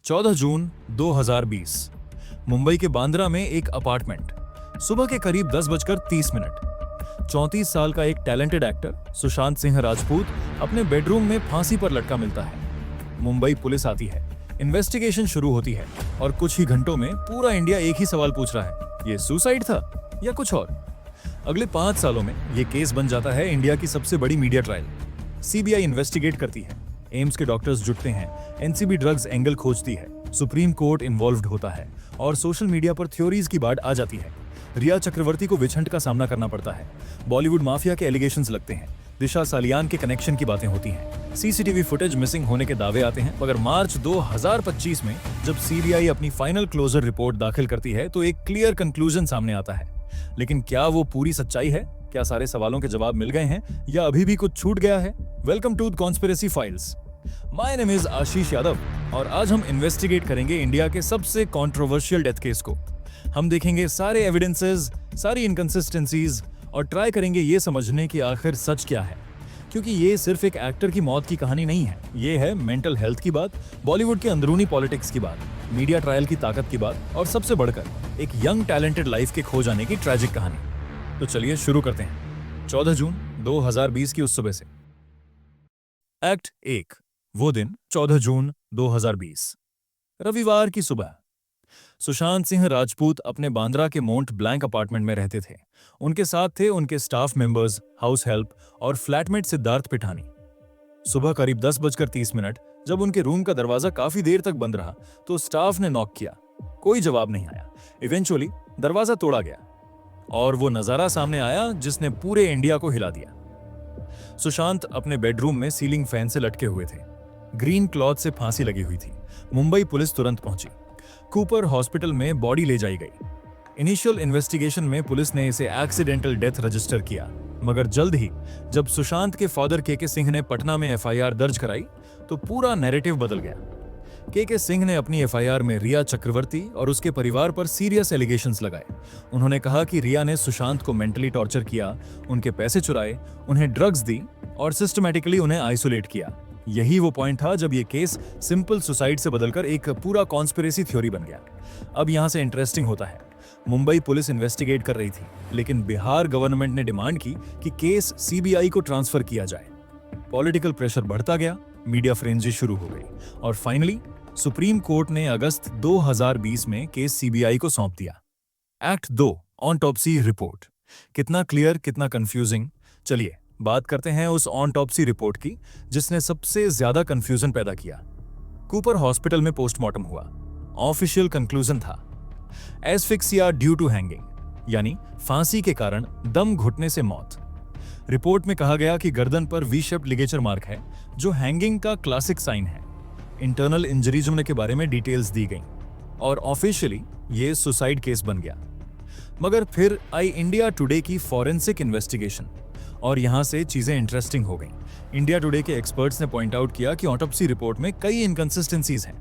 14 जून 2020 मुंबई के बांद्रा में एक अपार्टमेंट। सुबह के करीब 10:30 34 साल का एक टैलेंटेड एक्टर सुशांत सिंह राजपूत अपने बेडरूम में फांसी पर लटका मिलता है। मुंबई पुलिस आती है, इन्वेस्टिगेशन शुरू होती है और कुछ ही घंटों में पूरा इंडिया एक ही सवाल पूछ रहा है, ये सुसाइड था या कुछ और। अगले 5 सालों में ये केस बन जाता है इंडिया की सबसे बड़ी मीडिया ट्रायल। सीबीआई इन्वेस्टिगेट करती है, एम्स के डॉक्टर्स जुटते हैं, एनसीबी ड्रग्स एंगल खोजती है, सुप्रीम कोर्ट इन्वॉल्व्ड होता है और सोशल मीडिया पर थ्योरीज की बाढ़ आ जाती है। रिया चक्रवर्ती को विछंट का सामना करना पड़ता है, बॉलीवुड माफिया के एलिगेशंस लगते हैं, दिशा सालियान के कनेक्शन की बातें होती हैं, सीसीटीवी फुटेज मिसिंग होने के दावे आते हैं। मगर मार्च 2025 में जब सीबीआई अपनी फाइनल क्लोजर रिपोर्ट दाखिल करती है तो एक क्लियर कंक्लूजन सामने आता है। लेकिन क्या वो पूरी सच्चाई है? क्या सारे सवालों के जवाब मिल गए हैं या अभी भी कुछ छूट गया है? Welcome to conspiracy files. My name is Ashish Yadav और आज हम इन्वेस्टिगेट करेंगे इंडिया के सबसे कंट्रोवर्शियल डेथ केस को। हम देखेंगे सारे एविडेंसेस, सारी इनकंसिस्टेंसीज और ट्राई करेंगे ये समझने की आखिर सच क्या है। क्योंकि ये सिर्फ एक एक्टर की मौत की कहानी नहीं है, ये है मेंटल हेल्थ की बात, बॉलीवुड के अंदरूनी पॉलिटिक्स की बात, मीडिया ट्रायल की ताकत की बात और सबसे बढ़कर एक यंग टैलेंटेड लाइफ के खो जाने की ट्रैजिक कहानी। तो चलिए शुरू करते हैं 14 जून 2020 की उस सुबह से। एक्ट 1। वो दिन 14 जून 2020 रविवार की सुबह। सुशांत सिंह राजपूत अपने बांद्रा के मोंट ब्लैंक अपार्टमेंट में रहते थे। उनके साथ थे उनके स्टाफ मेंबर्स, हाउस हेल्प और फ्लैटमेट सिद्धार्थ पिठानी। सुबह करीब 10:30 जब उनके रूम का दरवाजा काफी देर तक बंद रहा तो स्टाफ ने नॉक किया। कोई जवाब नहीं आया। इवेंचुअली दरवाजा तोड़ा गया और वो नजारा सामने आया जिसने पूरे इंडिया को हिला दिया। सुशांत अपने बेडरूम में सीलिंग फैन से लटके हुए थे। ग्रीन क्लॉथ से फांसी लगी हुई थी। मुंबई पुलिस तुरंत पहुंची। कूपर हॉस्पिटल में बॉडी ले जाई गई। इनिशियल इन्वेस्टिगेशन में पुलिस ने इसे एक्सीडेंटल डेथ रजिस्टर किया, मगर जल्द ही जब सुशांत के फादर के सिंह ने पटना में एफआईआर दर्ज कराई तो पूरा नैरेटिव बदल गया। के सिंह ने अपनी एफआईआर में रिया चक्रवर्ती और उसके परिवार पर सीरियस एलिगेशंस लगाए। उन्होंने कहा कि रिया ने सुशांत को मेंटली टॉर्चर किया, उनके पैसे चुराए, उन्हें ड्रग्स दी और सिस्टमैटिकली उन्हें आइसोलेट किया। यही वो पॉइंट था जब ये केस सिंपल सुसाइड से बदलकर एक पूरा कॉन्स्पिरेसी थ्योरी बन गया। अब यहां से इंटरेस्टिंग होता है, मुंबई पुलिस इन्वेस्टिगेट कर रही थी, लेकिन बिहार गवर्नमेंट ने डिमांड की कि केस सीबीआई को ट्रांसफर किया जाए। पॉलिटिकल प्रेशर बढ़ता गया, मीडिया फ्रेंजी शुरू हो गई और फाइनली सुप्रीम कोर्ट ने अगस्त 2020 में केस सीबीआई को सौंप दिया। Act 2 autopsy report. कितना क्लियर, कितना कंफ्यूजिंग। चलिए बात करते हैं उस ऑटोप्सी रिपोर्ट की जिसने सबसे ज्यादा कंफ्यूजन पैदा किया। कूपर हॉस्पिटल में पोस्टमार्टम हुआ। ऑफिशियल कंक्लूजन था एस्फिक्सिया ड्यू टू हैंगिंग, यानी फांसी के कारण दम घुटने से मौत। रिपोर्ट में कहा गया कि गर्दन पर वी शेप्ड लिगेचर मार्क है जो हैंगिंग का क्लासिक साइन है। इंटरनल इंजरीज होने के बारे में डिटेल्स दी गई और ऑफिशियली ये सुसाइड केस बन गया। मगर फिर आई इंडिया टुडे की फॉरेंसिक इन्वेस्टिगेशन और यहां से चीजें इंटरेस्टिंग हो गईं। इंडिया टुडे के एक्सपर्ट्स ने पॉइंट आउट किया कि ऑटोप्सी रिपोर्ट में कई इनकंसिस्टेंसीज हैं।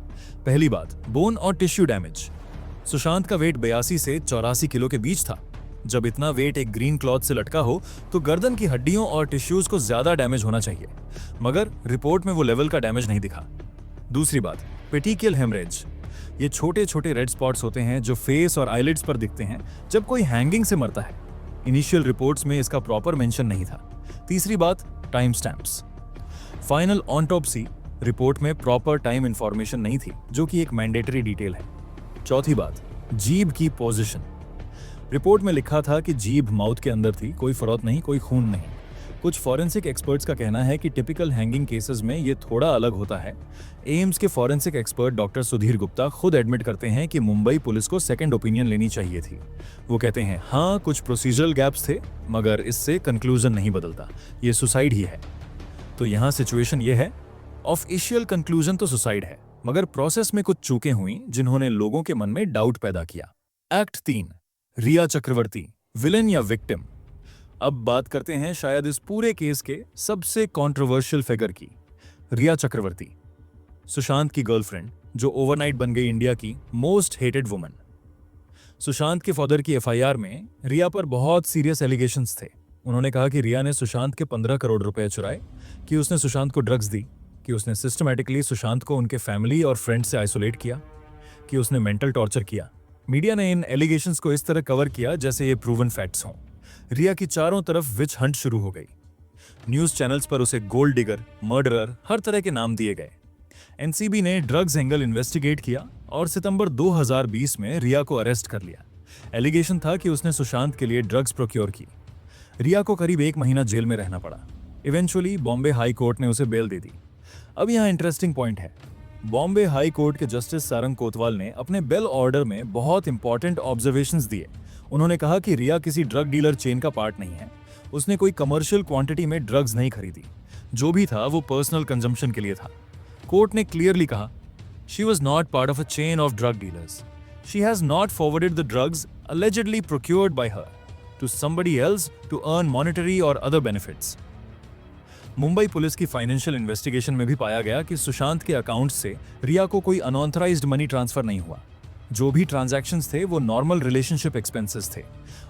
पहली बात, बोन और टिश्यू डैमेज। सुशांत का वेट 82 से 84 किलो के बीच था। जब इतना वेट एक ग्रीन क्लॉथ से लटका हो तो गर्दन की हड्डियों और टिश्यूज को ज्यादा डैमेज होना चाहिए, मगर रिपोर्ट में वो लेवल का डैमेज नहीं दिखा। दूसरी बात, पेटिकियल हेमरेज। ये छोटे छोटे रेड स्पॉट्स होते हैं जो फेस और आईलिड्स पर दिखते हैं जब कोई हैंगिंग से मरता है। इनिशियल रिपोर्ट्स में इसका प्रॉपर मेंशन नहीं था। तीसरी बात, time stamps. Final autopsy report में प्रॉपर टाइम इंफॉर्मेशन नहीं थी, जो कि एक मैंडेटरी डिटेल है। चौथी बात, जीभ की पोजीशन। रिपोर्ट में लिखा था कि जीभ माउथ के अंदर थी, कोई फरोत नहीं, कोई खून नहीं। कुछ फॉरेंसिक एक्सपर्ट्स का कहना है कि टिपिकल हैंगिंग केसेस में ये थोड़ा अलग होता है। एम्स के forensic expert doctor Sudhir Gupta खुद एडमिट करते हैं कि मुंबई पुलिस को सेकंड ओपिनियन लेनी चाहिए थी। वो कहते हैं हाँ, कुछ प्रोसीजरल गैप्स थे, मगर इससे कंक्लूजन नहीं बदलता, ये सुसाइड ही है। तो यहाँ सिचुएशन ये है, ऑफिशियल कंक्लूजन तो सुसाइड है, मगर प्रोसेस में कुछ चूकें हुई जिन्होंने लोगों के मन में डाउट पैदा किया। एक्ट 3 रिया चक्रवर्ती, विलेन या विक्टिम। अब बात करते हैं शायद इस पूरे केस के सबसे कंट्रोवर्शियल फिगर की, रिया चक्रवर्ती, सुशांत की गर्लफ्रेंड जो ओवरनाइट बन गई इंडिया की मोस्ट हेटेड वुमन। सुशांत के फादर की एफआईआर में रिया पर बहुत सीरियस एलिगेशंस थे। उन्होंने कहा कि रिया ने सुशांत के 15 करोड़ रुपए चुराए, कि उसने सुशांत को ड्रग्स दी, कि उसने सिस्टमैटिकली सुशांत को उनके फैमिली और फ्रेंड्स से आइसोलेट किया, कि उसने मेंटल टॉर्चर किया। मीडिया ने इन एलिगेशंस को इस तरह कवर किया जैसे ये प्रूवन फैक्ट्स हों। रिया की चारों तरफ विच हंट शुरू हो गई। न्यूज चैनल्स पर उसे गोल्ड डिगर, मर्डरर, हर तरह के नाम दिए गए। एनसीबी ने ड्रग्स एंगल इन्वेस्टिगेट किया और सितंबर 2020 में रिया को अरेस्ट कर लिया। एलिगेशन था कि उसने सुशांत के लिए ड्रग्स प्रोक्योर की। रिया को करीब 1 महीना जेल में रहना पड़ा। इवेंचुअली बॉम्बे हाई कोर्ट ने उसे बेल दे दी। अब यहाँ इंटरेस्टिंग पॉइंट है, बॉम्बे हाई कोर्ट के जस्टिस सारंग कोतवाल ने अपने बेल ऑर्डर में बहुत इंपॉर्टेंट ऑब्जर्वेशंस दिए। उन्होंने कहा कि रिया किसी ड्रग डीलर चेन का पार्ट नहीं है, उसने कोई कमर्शियल क्वांटिटी में ड्रग्स नहीं खरीदी, जो भी था वो पर्सनल कंजम्पशन के लिए था। कोर्ट ने क्लियरली कहा, she was not part of a chain of drug dealers, she has not forwarded the drugs allegedly procured by her to somebody else to earn monetary or other benefits. Mumbai police की financial investigation में भी पाया गया कि सुशांत के account से रिया को कोई अनऑथराइज्ड मनी ट्रांसफर नहीं हुआ। जो भी ट्रांजैक्शंस थे वो नॉर्मल रिलेशनशिप एक्सपेंसेस थे।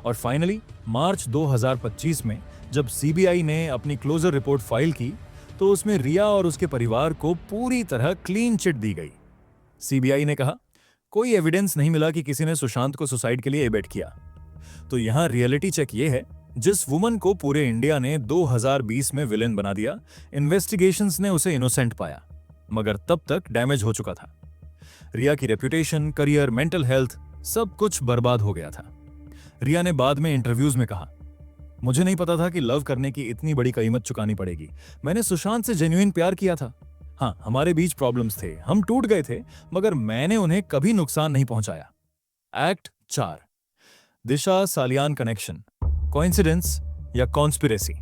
और फाइनली मार्च 2025 में जब सीबीआई ने अपनी क्लोजर रिपोर्ट फाइल की तो उसमें रिया और उसके परिवार को पूरी तरह क्लीन चिट दी गई। सीबीआई ने कहा, कोई एविडेंस नहीं मिला कि किसी ने सुशांत को सुसाइड के लिए एबेट किया। तो यहां रियलिटी चेक ये है, जिस वुमन को पूरे इंडिया ने 2020 में विलेन बना दिया, इन्वेस्टिगेशंस ने उसे इनोसेंट पाया, मगर तब तक डैमेज हो चुका था। रिया की रेपुटेशन, करियर, मेंटल हेल्थ सब कुछ बर्बाद हो गया था। रिया ने बाद में इंटरव्यूज में कहा, मुझे नहीं पता था कि लव करने की इतनी बड़ी कीमत चुकानी पड़ेगी। मैंने सुशांत से जेन्युइन प्यार किया था। हाँ, हमारे बीच प्रॉब्लम्स थे, हम टूट गए थे, मगर मैंने उन्हें कभी नुकसान नहीं पहुंचाया। एक्ट 4, दिशा सालियान कनेक्शन, कोइंसिडेंस या कॉन्स्पिरेसी।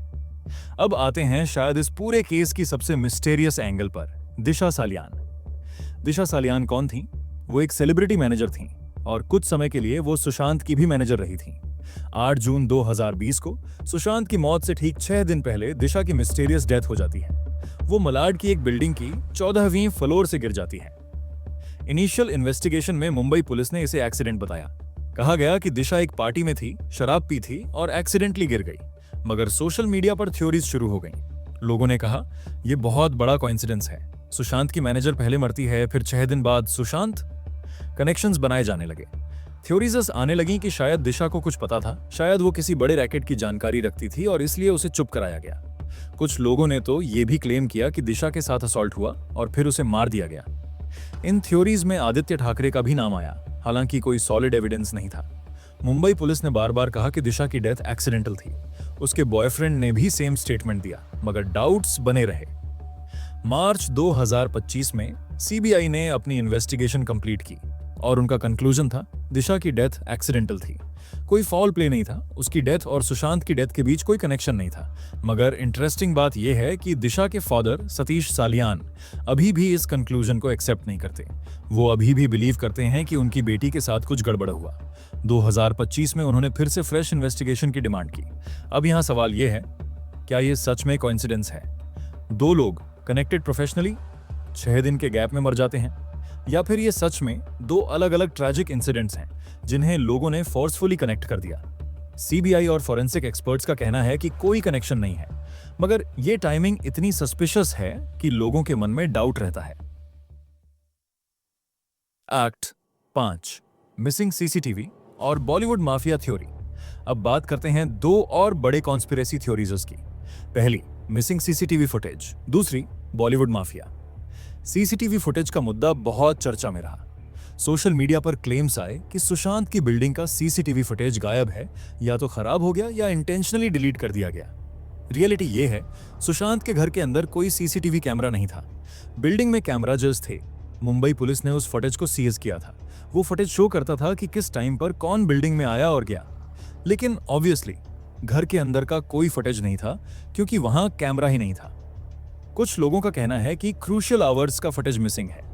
अब आते हैं शायद इस पूरे केस की सबसे मिस्टेरियस एंगल पर, दिशा सालियान। दिशा सालियान कौन थी? वो एक सेलिब्रिटी मैनेजर थी और कुछ समय के लिए वो सुशांत की भी मैनेजर रही थी। 8 जून 2020 को सुशांत की मौत से ठीक 6 दिन पहले दिशा की मिस्टीरियस डेथ हो जाती है। वो मलाड की एक बिल्डिंग की 14वीं फ्लोर से गिर जाती है। इनिशियल इन्वेस्टिगेशन में मुंबई पुलिस ने इसे एक्सीडेंट बताया। कहा गया कि दिशा एक पार्टी में थी, शराब पी थी और एक्सीडेंटली गिर गई। मगर सोशल मीडिया पर थ्योरीज शुरू हो गईं। लोगों ने कहा, यह बहुत बड़ा कोइंसिडेंस है, सुशांत की मैनेजर पहले मरती है, फिर 6 दिन बाद सुशांत। कनेक्शंस बनाए जाने लगे। थ्योरीज आने लगी कि शायद दिशा को कुछ पता था, शायद वो किसी बड़े रैकेट की जानकारी रखती थी और इसलिए उसे चुप कराया गया। कुछ लोगों ने तो ये भी क्लेम किया कि दिशा के साथ असॉल्ट हुआ और फिर उसे मार दिया गया। इन थ्योरीज में आदित्य ठाकरे का भी नाम आया, हालांकि कोई सॉलिड एविडेंस नहीं था। मुंबई पुलिस ने बार बार कहा कि दिशा की डेथ एक्सीडेंटल थी। उसके बॉयफ्रेंड ने भी सेम स्टेटमेंट दिया, मगर डाउट्स बने रहे। मार्च 2025 में सीबीआई ने अपनी इन्वेस्टिगेशन कंप्लीट की और उनका कंक्लूजन था, दिशा की डेथ एक्सीडेंटल थी। कोई फॉल प्ले नहीं था, उसकी डेथ और सुशांत की डेथ के बीच कोई कनेक्शन नहीं था। मगर इंटरेस्टिंग बात यह है कि दिशा के फादर सतीश सालियान अभी भी इस कंक्लूजन को एक्सेप्ट नहीं करते। वो अभी भी बिलीव करते हैं कि उनकी बेटी के साथ कुछ गड़बड़ हुआ। 2025 में उन्होंने फिर से फ्रेश इन्वेस्टिगेशन की डिमांड की। अब यहाँ सवाल यह है, क्या ये सच में कोइंसिडेंस है? 2 लोग कनेक्टेड प्रोफेशनली 6 दिन के गैप में मर जाते हैं, या फिर ये सच में 2 अलग अलग ट्रैजिक इंसिडेंट्स हैं जिन्हें लोगों ने फोर्सफुली कनेक्ट कर दिया? सीबीआई और फॉरेंसिक एक्सपर्ट्स का कहना है कि कोई कनेक्शन नहीं है, मगर ये टाइमिंग इतनी सस्पिशियस है कि लोगों के मन में डाउट रहता है। एक्ट 5, मिसिंग सीसीटीवी और बॉलीवुड माफिया थ्योरी। अब बात करते हैं 2 और बड़े कॉन्स्पिरेसी थ्योरीज की। पहली, मिसिंग सीसीटीवी फुटेज, दूसरी बॉलीवुड माफिया। सीसीटीवी फुटेज का मुद्दा बहुत चर्चा में रहा। सोशल मीडिया पर क्लेम्स आए कि सुशांत की बिल्डिंग का सीसीटीवी फुटेज गायब है, या तो खराब हो गया या इंटेंशनली डिलीट कर दिया गया। रियलिटी ये है, सुशांत के घर के अंदर कोई सीसीटीवी कैमरा नहीं था। बिल्डिंग में कैमराजर्स थे। मुंबई पुलिस ने उस फुटेज को सीज किया था। वो फुटेज शो करता था कि किस टाइम पर कौन बिल्डिंग में आया और गया। लेकिन ऑब्वियसली घर के अंदर का कोई फुटेज नहीं था, क्योंकि वहां कैमरा ही नहीं था। कुछ लोगों का कहना है कि क्रूशियल आवर्स का फुटेज मिसिंग है,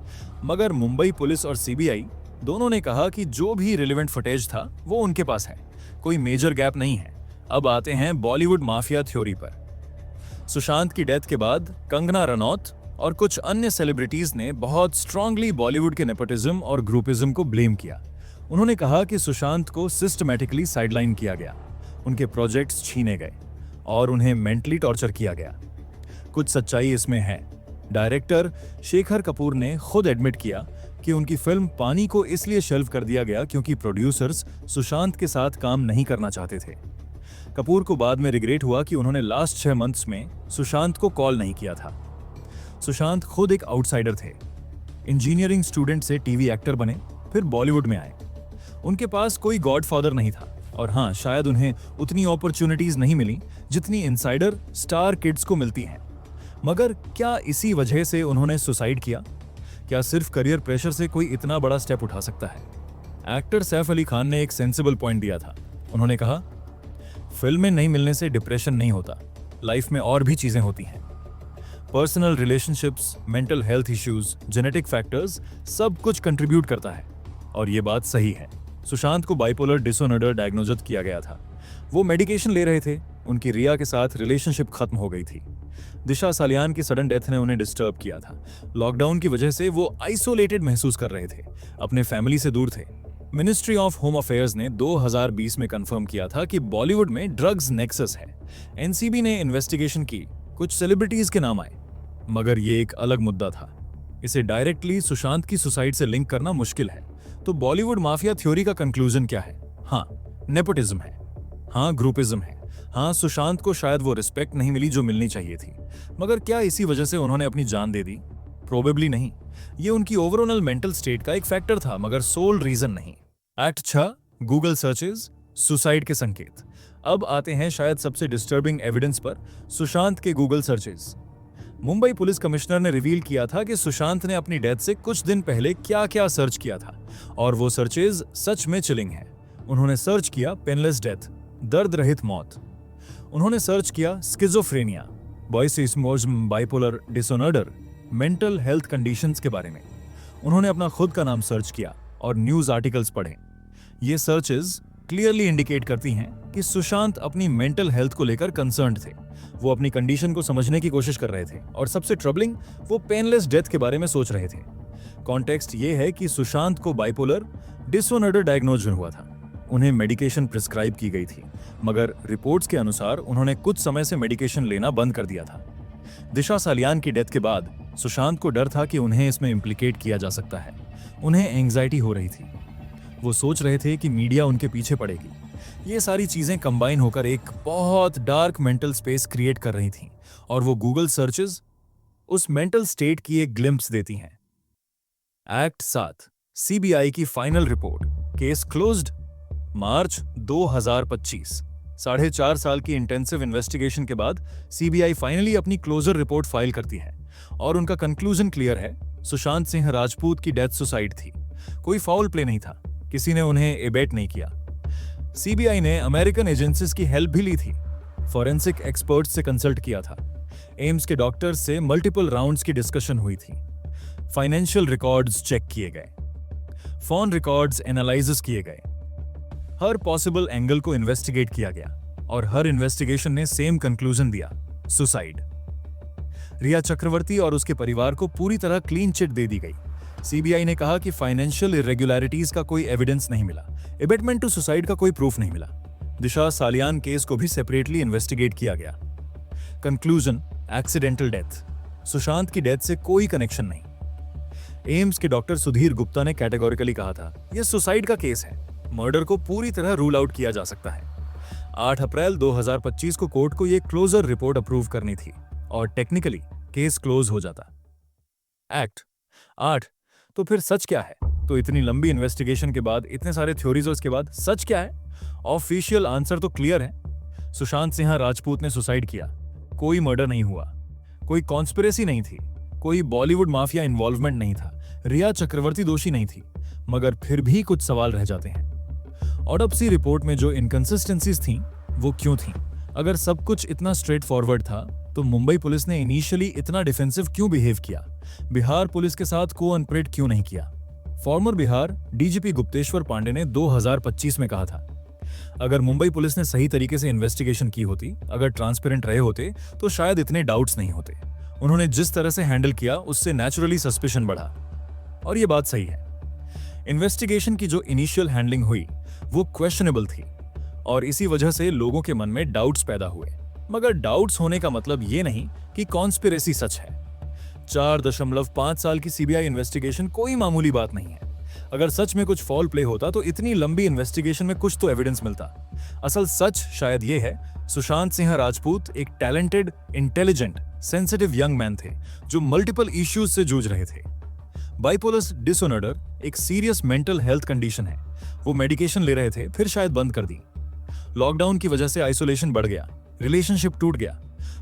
मगर मुंबई पुलिस और सीबीआई दोनों ने कहा कि जो भी रिलेवेंट फुटेज था वो उनके पास है, कोई मेजर गैप नहीं है। अब आते हैं बॉलीवुड माफिया थ्योरी पर। सुशांत की डेथ के बाद कंगना रनौत और कुछ अन्य सेलिब्रिटीज ने बहुत स्ट्रांगली बॉलीवुड के नेपोटिज्म और ग्रुपिज्म को ब्लेम किया। उन्होंने कहा कि सुशांत को सिस्टमैटिकली साइडलाइन किया गया, उनके प्रोजेक्ट्स छीने गए और उन्हें मेंटली टॉर्चर किया गया। कुछ सच्चाई इसमें है। डायरेक्टर शेखर कपूर ने खुद एडमिट किया कि उनकी फिल्म पानी को इसलिए शेल्व कर दिया गया क्योंकि प्रोड्यूसर्स सुशांत के साथ काम नहीं करना चाहते थे। कपूर को बाद में रिग्रेट हुआ कि उन्होंने लास्ट 6 मंथ्स में सुशांत को कॉल नहीं किया था। सुशांत खुद एक आउटसाइडर थे। इंजीनियरिंग स्टूडेंट से टीवी एक्टर बने, फिर बॉलीवुड में आए। उनके पास कोई गॉडफादर नहीं था और हाँ, शायद उन्हें उतनी अपॉर्चुनिटीज नहीं मिली जितनी इनसाइडर स्टार किड्स को मिलती हैं। मगर क्या इसी वजह से उन्होंने सुसाइड किया? क्या सिर्फ करियर प्रेशर से कोई इतना बड़ा स्टेप उठा सकता है? एक्टर सैफ अली खान ने एक सेंसिबल पॉइंट दिया था। उन्होंने कहा, फिल्में नहीं मिलने से डिप्रेशन नहीं होता, लाइफ में और भी चीजें होती हैं। Personal relationships, mental health issues, genetic factors, सब कुछ कंट्रीब्यूट करता है। और ये बात सही है। सुशांत को बाइपोलर डिसऑर्डर डायग्नोज किया गया था। वो मेडिकेशन ले रहे थे। उनकी रिया के साथ रिलेशनशिप खत्म हो गई थी। दिशा सालियान की सडन डेथ ने उन्हें डिस्टर्ब किया था। लॉकडाउन की वजह से वो आइसोलेटेड महसूस कर रहे थे, अपने फैमिली से दूर थे। मिनिस्ट्री ऑफ होम अफेयर्स ने 2020 में कंफर्म किया था कि बॉलीवुड में ड्रग्स नेक्सस है। एनसीबी ने इन्वेस्टिगेशन की, कुछ सेलिब्रिटीज के नाम आए, मगर ये एक अलग मुद्दा था। इसे डायरेक्टली सुशांत की सुसाइड से लिंक करना मुश्किल है। तो बॉलीवुड माफिया थ्योरी का कंक्लूजन क्या है? हाँ, नेपोटिज्म है। हाँ, ग्रुपिज्म है। हाँ, सुशांत को शायद वो रिस्पेक्ट नहीं मिली जो मिलनी चाहिए थी। मगर क्या इसी वजह से उन्होंने अपनी जान दे दी? प्रोबेबली नहीं। ये उनकी ओवरऑल मेंटल स्टेट का एक फैक्टर था, मगर सोल रीजन नहीं। एक्ट 6, गूगल सर्चेज, सुसाइड के संकेत। अब आते हैं शायद सबसे डिस्टर्बिंग एविडेंस पर, सुशांत के Google searches. Mumbai police commissioner ने रिवील किया था कि सुशांत ने अपनी डेथ से कुछ दिन पहले क्या क्या सर्च किया था, और वो सर्चेज सच में चिलिंग है। उन्होंने सर्च किया पेनलेस डेथ, दर्द रहित मौत। उन्होंने सर्च किया स्किज़ोफ्रेनिया, बॉयसिज्म, bipolar disorder, mental health conditions के बारे में। उन्होंने अपना खुद का नाम सर्च किया और न्यूज आर्टिकल्स पढ़े। ये सर्चेज क्लियरली इंडिकेट करती हैं कि सुशांत अपनी मेंटल हेल्थ को लेकर कंसर्न्ड थे। वो अपनी कंडीशन को समझने की कोशिश कर रहे थे और सबसे ट्रबलिंग, वो पेनलेस डेथ के बारे में सोच रहे थे। कॉन्टेक्स्ट ये है कि सुशांत को बाइपोलर डिसऑर्डर डायग्नोज हुआ था। उन्हें मेडिकेशन प्रिस्क्राइब की गई थी, मगर रिपोर्ट्स के अनुसार उन्होंने कुछ समय से मेडिकेशन लेना बंद कर दिया था। दिशा सालियान की डेथ के बाद सुशांत को डर था कि उन्हें इसमें इम्प्लीकेट किया जा सकता है। उन्हें एंग्जाइटी हो रही थी। वो सोच रहे थे कि मीडिया उनके पीछे पड़ेगी। ये सारी चीजें कंबाइन होकर एक बहुत डार्क मेंटल स्पेस क्रिएट कर रही थीं, और वो गूगल सर्चेज उस मेंटल स्टेट की एक ग्लिम्प्स देती हैं। एक्ट 7, सीबीआई की फाइनल रिपोर्ट, केस क्लोज्ड। मार्च 2025, 4.5 साल की इंटेंसिव इन्वेस्टिगेशन के बाद सीबीआई फाइनली अपनी क्लोजर रिपोर्ट फाइल करती है और उनका कंक्लूजन क्लियर है। सुशांत सिंह राजपूत की डेथ सुसाइड थी। कोई फाउल प्ले नहीं था। किसी ने उन्हें एबेट नहीं किया। सीबीआई ने अमेरिकन एजेंसीज की हेल्प भी ली थी। फॉरेंसिक एक्सपर्ट से कंसल्ट किया था। एम्स के डॉक्टर्स से मल्टीपल राउंड्स की डिस्कशन हुई थी। फाइनेंशियल रिकॉर्ड्स चेक किए गए, फोन रिकॉर्ड्स एनालाइज किए गए। हर पॉसिबल एंगल को इन्वेस्टिगेट किया गया और हर इन्वेस्टिगेशन ने सेम कंक्लूजन दिया, सुसाइड। रिया चक्रवर्ती और उसके परिवार को पूरी तरह क्लीन चिट दे दी गई। सीबीआई ने कहा कि फाइनेंशियल इरेगुलरिटीज का कोई एविडेंस नहीं मिला, एबेटमेंट टू सुसाइड का कोई प्रूफ नहीं मिला। दिशा सालियान केस को भी सेपरेटली इन्वेस्टिगेट किया गया। Conclusion, accidental death. सुशांत की डेथ से कोई कनेक्शन नहीं। एम्स के डॉक्टर सुधीर गुप्ता ने कैटेगोरिकली कहा था, यह सुसाइड का केस है, मर्डर को पूरी तरह रूल आउट किया जा सकता है। 8 अप्रैल 2025 को कोर्ट को यह क्लोजर रिपोर्ट अप्रूव करनी थी और टेक्निकली केस क्लोज हो जाता। एक्ट 8, तो फिर सच क्या है? तो इतनी लंबी इन्वेस्टिगेशन के बाद, इतने सारे थ्योरीज के बाद सच क्या है? ऑफिशियल आंसर तो क्लियर है। सुशांत सिंह राजपूत ने सुसाइड किया। कोई मर्डर नहीं हुआ, कोई कॉन्स्पिरेसी नहीं थी, कोई बॉलीवुड माफिया इन्वॉल्वमेंट नहीं था, रिया चक्रवर्ती दोषी नहीं थी। मगर फिर भी कुछ सवाल रह जाते हैं। ऑटोप्सी रिपोर्ट में जो इनकंसिस्टेंसीज थीं, वो क्यों थीं? अगर सब कुछ इतना स्ट्रेट फॉरवर्ड था, तो मुंबई पुलिस ने इनिशियली इतना डिफेंसिव क्यों बिहेव किया? बिहार पुलिस के साथ कोऑपरेट क्यों नहीं किया? फॉर्मर बिहार डीजीपी गुप्तेश्वर पांडे ने 2025 में कहा था, अगर मुंबई पुलिस ने सही तरीके से इन्वेस्टिगेशन की होती, अगर ट्रांसपेरेंट रहे होते, तो शायद इतने डाउट्स नहीं होते। उन्होंने जिस तरह से हैंडल किया, उससे नेचुरली सस्पिशन बढ़ा। और ये बात सही है। इन्वेस्टिगेशन की जो इनिशियल हैंडलिंग हुई, वो क्वेश्चनेबल थी और इसी वजह से लोगों के मन में डाउट्स पैदा हुए। मगर डाउट्स होने का मतलब ये नहीं कि कॉन्स्पिरेसी सच है। 4.5 साल की सीबीआई इन्वेस्टिगेशन कोई मामूली बात नहीं है। अगर सच में कुछ फॉल प्ले होता तो इतनी लंबी इन्वेस्टिगेशन में कुछ तो एविडेंस मिलता। असल सच शायद ये है, सुशांत सिंह राजपूत एक talented, intelligent, sensitive young man थे जो मल्टीपल इश्यूज से जूझ रहे थे। बाइपोलर डिसऑर्डर एक सीरियस मेंटल हेल्थ कंडीशन है। वो मेडिकेशन ले रहे थे, फिर शायद बंद कर दी। लॉकडाउन की वजह से आइसोलेशन बढ़ गया, रिलेशनशिप टूट गया,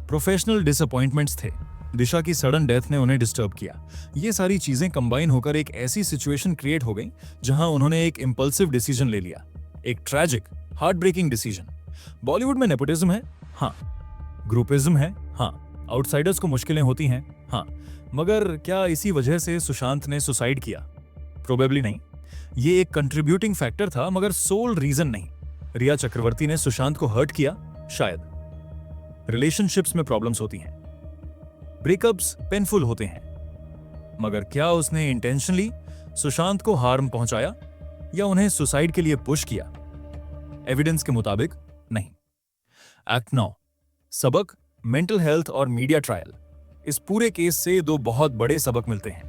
प्रोफेशनल डिसअपॉइंटमेंट्स थे, दिशा की सडन डेथ ने उन्हें डिस्टर्ब किया। ये सारी चीजें कंबाइन होकर एक ऐसी सिचुएशन क्रिएट हो गई जहां उन्होंने एक इंपल्सिव डिसीजन ले लिया, एक tragic, heart breaking decision. Bollywood में नेपोटिज्म है, हाँ। ग्रुपिज्म है, हाँ। आउटसाइडर्स को मुश्किलें होती हैं, हाँ। मगर क्या इसी वजह से सुशांत ने सुसाइड किया? प्रोबेबली नहीं। ये एक कंट्रीब्यूटिंग फैक्टर था, मगर सोल रीजन नहीं। रिया चक्रवर्ती ने सुशांत को हर्ट किया, शायद। रिलेशनशिप्स में प्रॉब्लम्स होती हैं, ब्रेकअप्स पेनफुल होते हैं, मगर क्या उसने इंटेंशनली सुशांत को हार्म पहुंचाया या उन्हें सुसाइड के लिए पुश किया? एविडेंस के मुताबिक नहीं। एक्ट 9 सबक, मेंटल हेल्थ और मीडिया ट्रायल। इस पूरे केस से दो बहुत बड़े सबक मिलते हैं।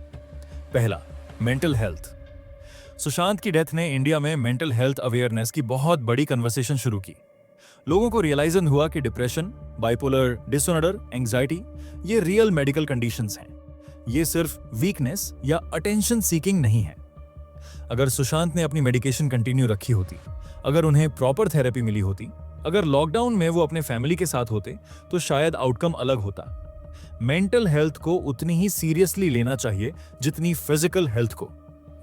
पहला, मेंटल हेल्थ। सुशांत की डेथ ने इंडिया में मेंटल हेल्थ अवेयरनेस की बहुत बड़ी कन्वर्सेशन शुरू की। लोगों को रियलाइजन हुआ कि डिप्रेशन, बाइपोलर डिसऑर्डर, एंजाइटी ये रियल मेडिकल कंडीशंस हैं। ये सिर्फ वीकनेस या अटेंशन सीकिंग नहीं है। अगर सुशांत ने अपनी मेडिकेशन कंटिन्यू रखी होती, अगर उन्हें प्रॉपर थेरेपी मिली होती, अगर लॉकडाउन में वो अपने फैमिली के साथ होते, तो शायद आउटकम अलग होता। मेंटल हेल्थ को उतनी ही सीरियसली लेना चाहिए जितनी फिजिकल हेल्थ को।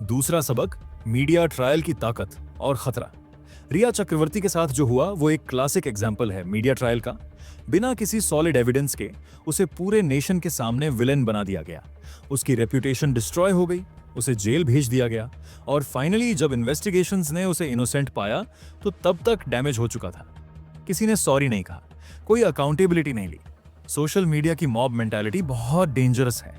दूसरा सबक, मीडिया ट्रायल की ताकत और खतरा। रिया चक्रवर्ती के साथ जो हुआ वो एक क्लासिक एग्जाम्पल है मीडिया ट्रायल का। बिना किसी सॉलिड एविडेंस के उसे पूरे नेशन के सामने विलेन बना दिया गया। उसकी रेप्यूटेशन डिस्ट्रॉय हो गई, उसे जेल भेज दिया गया, और फाइनली जब इन्वेस्टिगेशंस ने उसे इनोसेंट पाया तो तब तक डैमेज हो चुका था। किसी ने सॉरी नहीं कहा, कोई अकाउंटेबिलिटी नहीं ली। सोशल मीडिया की मॉब मेंटालिटी बहुत डेंजरस है।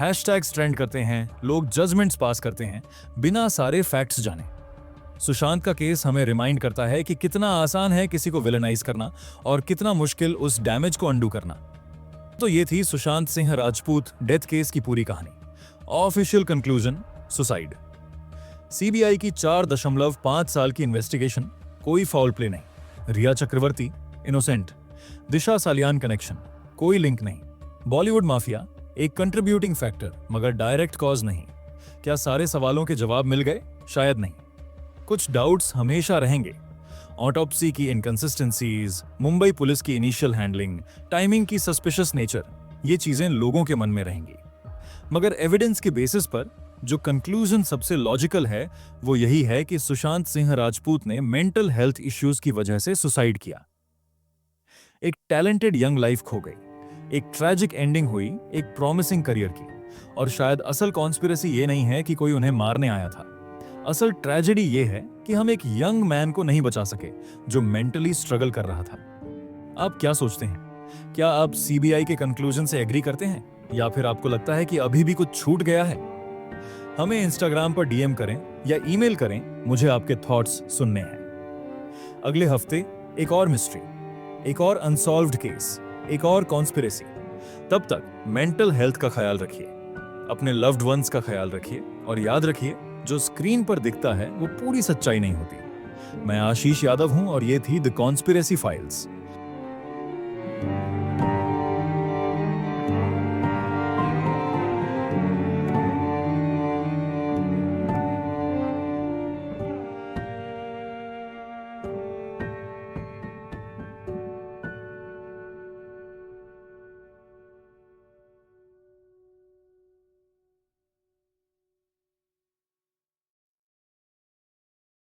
हैशटैग्स ट्रेंड करते हैं, लोग जजमेंट्स पास करते हैं बिना सारे फैक्ट्स जाने। सुशांत का केस हमें रिमाइंड करता है कि कितना आसान है किसी को विलेनाइज करना और कितना मुश्किल उस डैमेज को अंडू करना। तो ये थी सुशांत सिंह राजपूत डेथ केस की पूरी कहानी। Official conclusion, suicide. सीबीआई की 4.5 साल की इन्वेस्टिगेशन, कोई फाउल प्ले नहीं। रिया चक्रवर्ती इनोसेंट। दिशा सालियान कनेक्शन, कोई लिंक नहीं। बॉलीवुड माफिया एक कंट्रीब्यूटिंग फैक्टर, मगर डायरेक्ट कॉज नहीं। क्या सारे सवालों के जवाब मिल गए? शायद नहीं। कुछ डाउट्स हमेशा रहेंगे। ऑटोप्सी की इनकंसिस्टेंसीज, मुंबई पुलिस की इनिशियल हैंडलिंग, टाइमिंग की सस्पिशियस नेचर, ये चीजें लोगों के मन में रहेंगी। मगर एविडेंस के बेसिस पर जो कंक्लूजन सबसे लॉजिकल है वो यही है कि सुशांत सिंह राजपूत ने मेंटल हेल्थ इश्यूज की वजह से सुसाइड किया। एक टैलेंटेड यंग लाइफ खो गई, एक ट्रैजिक एंडिंग हुई एक प्रॉमिसिंग करियर की। और शायद असल कॉन्स्पिरेसी ये नहीं है कि कोई उन्हें मारने आया था। असल ट्रेजेडी ये है कि हम एक यंग मैन को नहीं बचा सके जो मेंटली स्ट्रगल कर रहा था। आप क्या सोचते हैं? क्या आप सीबीआई के कंक्लूजन से एग्री करते हैं या फिर आपको लगता है कि अभी भी कुछ छूट गया है? हमें इंस्टाग्राम पर डीएम करें या ईमेल करें, मुझे आपके थॉट्स सुनने हैं। अगले हफ्ते एक और मिस्ट्री, एक और अनसॉल्व्ड केस, एक और कॉन्स्पिरेसी। तब तक मेंटल हेल्थ का ख्याल रखिए, अपने लव्ड वंस का ख्याल रखिए और याद रखिए जो स्क्रीन पर दिखता है वो पूरी सच्चाई नहीं होती। मैं आशीष यादव हूं और ये थी द कॉन्स्पिरेसी फाइल्स।